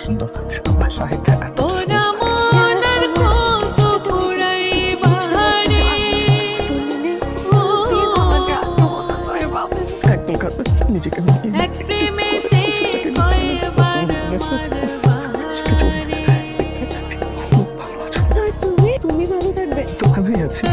সুন্দর লাগছে আমার শাহিদটা এত নিজেকে তুমি ভালো থাকবে তো ভালোই আছি।